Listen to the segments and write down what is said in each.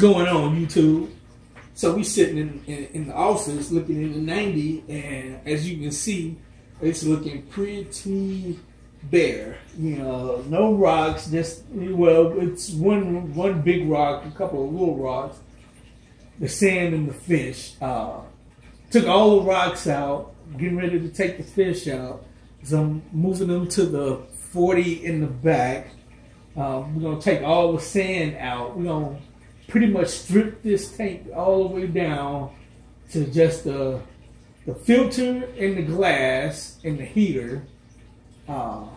going on, YouTube? So we sitting in the office looking in the 90, and as you can see, it's looking pretty bare. You know, no rocks. Just it's one big rock, a couple of little rocks, the sand and the fish. Took all the rocks out, getting ready to take the fish out. So I'm moving them to the 40 in the back. We're gonna take all the sand out. We're gonna pretty much strip this tank all the way down to just the filter and the glass and the heater. Yeah,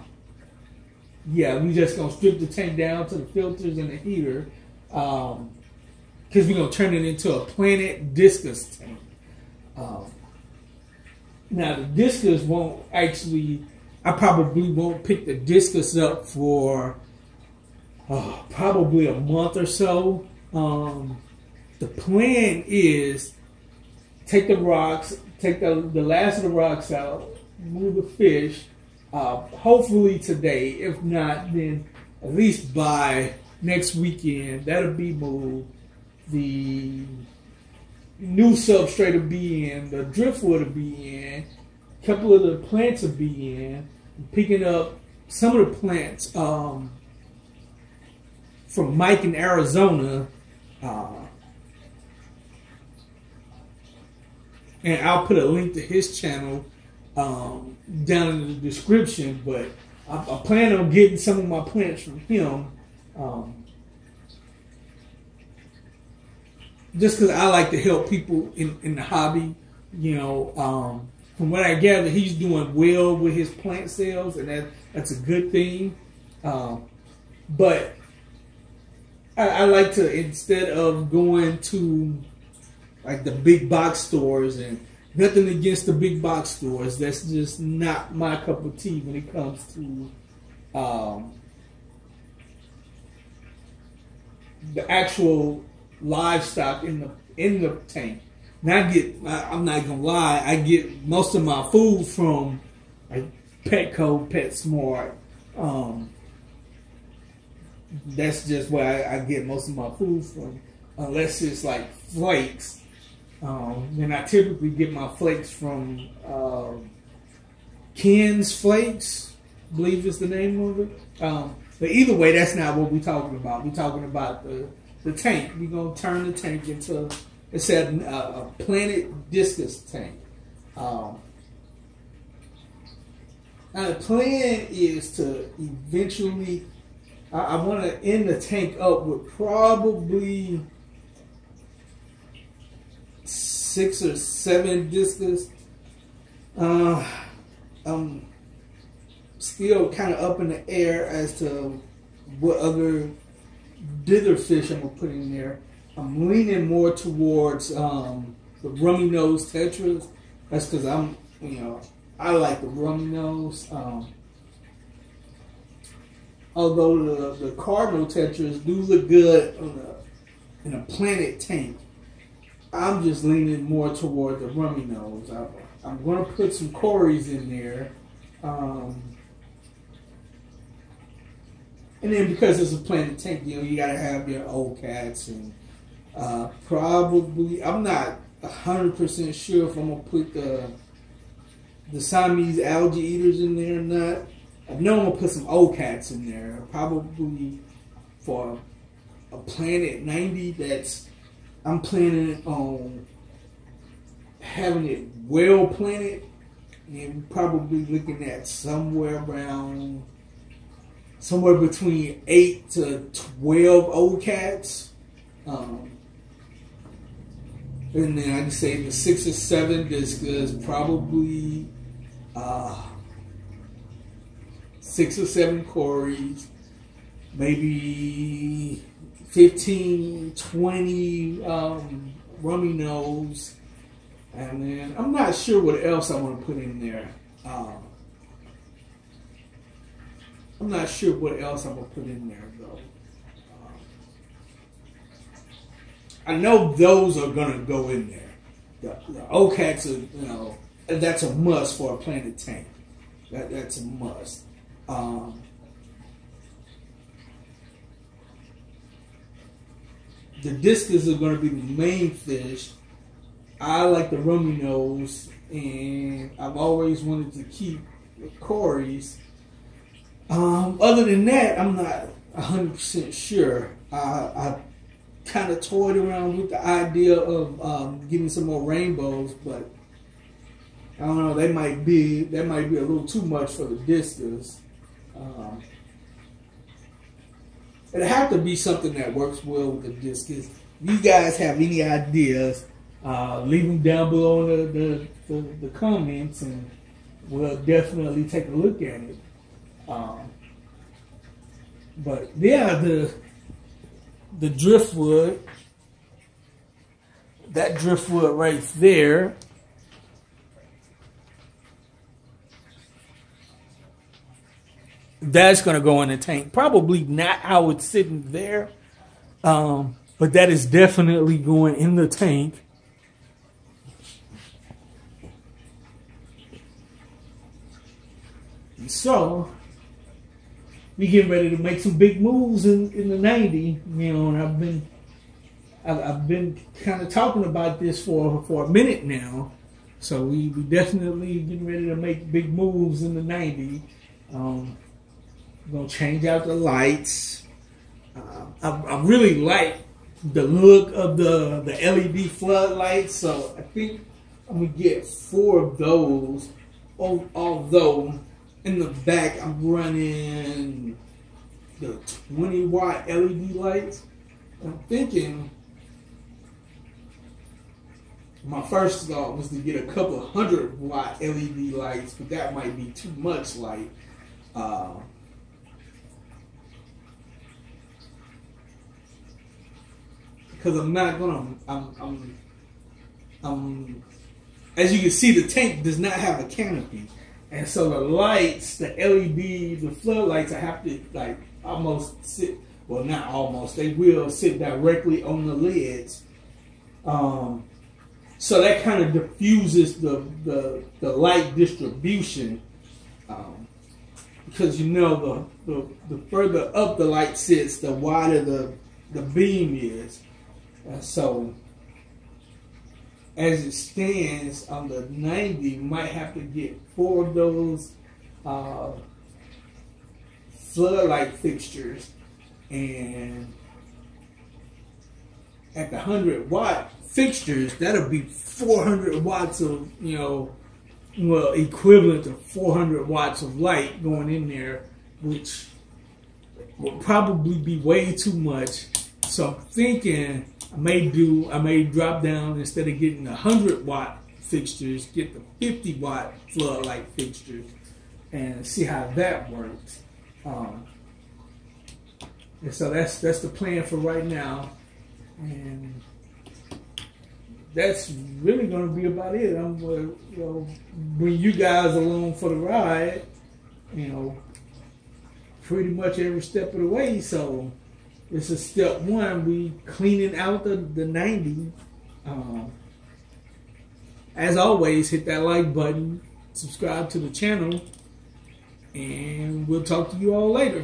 we just gonna strip the tank down to the filters and the heater, because we're gonna turn it into a Planet discus tank. Now the discus won't actually, I probably won't pick the discus up for probably a month or so. The plan is take the rocks, take the last of the rocks out, move the fish, hopefully today. If not, then at least by next weekend, that'll be moved. The new substrate will be in, the driftwood will be in, a couple of the plants will be in. I'm picking up some of the plants from Mike in Arizona, and I'll put a link to his channel down in the description. But I plan on getting some of my plants from him, just because I like to help people in the hobby. You know, from what I gather, he's doing well with his plant sales, and that's a good thing. But I like to, instead of going to like the big box stores, and nothing against the big box stores, that's just not my cup of tea when it comes to the actual livestock in the tank. Now I'm not gonna lie, I get most of my food from like Petco, PetSmart. That's just where I get most of my food from, unless it's like flakes. And I typically get my flakes from Ken's Flakes, I believe is the name of it. But either way, that's not what we're talking about. We're talking about the tank. We're gonna turn the tank into, it's a Planet discus tank. Now the plan is to eventually, I want to end the tank up with probably 6 or 7 discus. I'm still kind of up in the air as to what other dither fish I'm gonna put in there. I'm leaning more towards the rummy nose tetras. That's because I like the rummy nose. Although the cardinal tetras do look good in a Planet tank, I'm just leaning more toward the rummy nose. I'm going to put some Corys in there. And then because it's a Planet tank, you got to have your old cats, and probably, I'm not 100% sure if I'm going to put the Siamese algae eaters in there or not. I know I'm going to put some old cats in there, probably for a Planet 90. I'm planning on having it well planted, and probably looking at somewhere between 8 to 12 old cats. And then I can say the 6 or 7 discus, probably 6 or 7 Corys, maybe 15, 20 rummy nose, and then I'm not sure what else I want to put in there. I'm not sure what else I'm going to put in there, though. I know those are going to go in there. The old cats are, that's a must for a Planet tank. That's a must. the discus are going to be the main fish. I like the rummy nose, and I've always wanted to keep the Corys. Other than that, I'm not 100% sure. I kind of toyed around with the idea of getting some more rainbows, but I don't know. That might be a little too much for the discus. It'd have to be something that works well with the discus. If you guys have any ideas, leave them down below in the comments, and we'll definitely take a look at it. But yeah, the driftwood, that driftwood right there, that's going to go in the tank. Probably not how it's sitting there, but that is definitely going in the tank. So we getting ready to make some big moves in the 90, you know, and I've been kind of talking about this for a minute now. So we definitely getting ready to make big moves in the 90. We're gonna change out the lights. I really like the look of the LED floodlights, so I think I'm gonna get 4 of those. Although in the back, I'm running the 20-watt LED lights. I'm thinking my first thought was to get a couple of 100-watt LED lights, but that might be too much light. Because I'm not gonna. As you can see, the tank does not have a canopy. And so the lights, the LED, the floodlights, I have to like almost sit, well not almost, they will sit directly on the lids. So that kind of diffuses the light distribution. Because you know the further up the light sits, the wider the beam is. So as it stands on the 90, you might have to get 4 of those floodlight fixtures, and at the 100-watt fixtures, that'll be 400 watts of, you know, well, equivalent to 400 watts of light going in there, which will probably be way too much. So I'm thinking I may drop down, instead of getting the 100-watt fixtures, get the 50-watt floodlight fixtures and see how that works. And so that's the plan for right now, and that's really going to be about it. I'm going to bring you guys along for the ride, you know, pretty much every step of the way. So this is step 1. We cleaning out the 90. As always, hit that like button, subscribe to the channel, and we'll talk to you all later.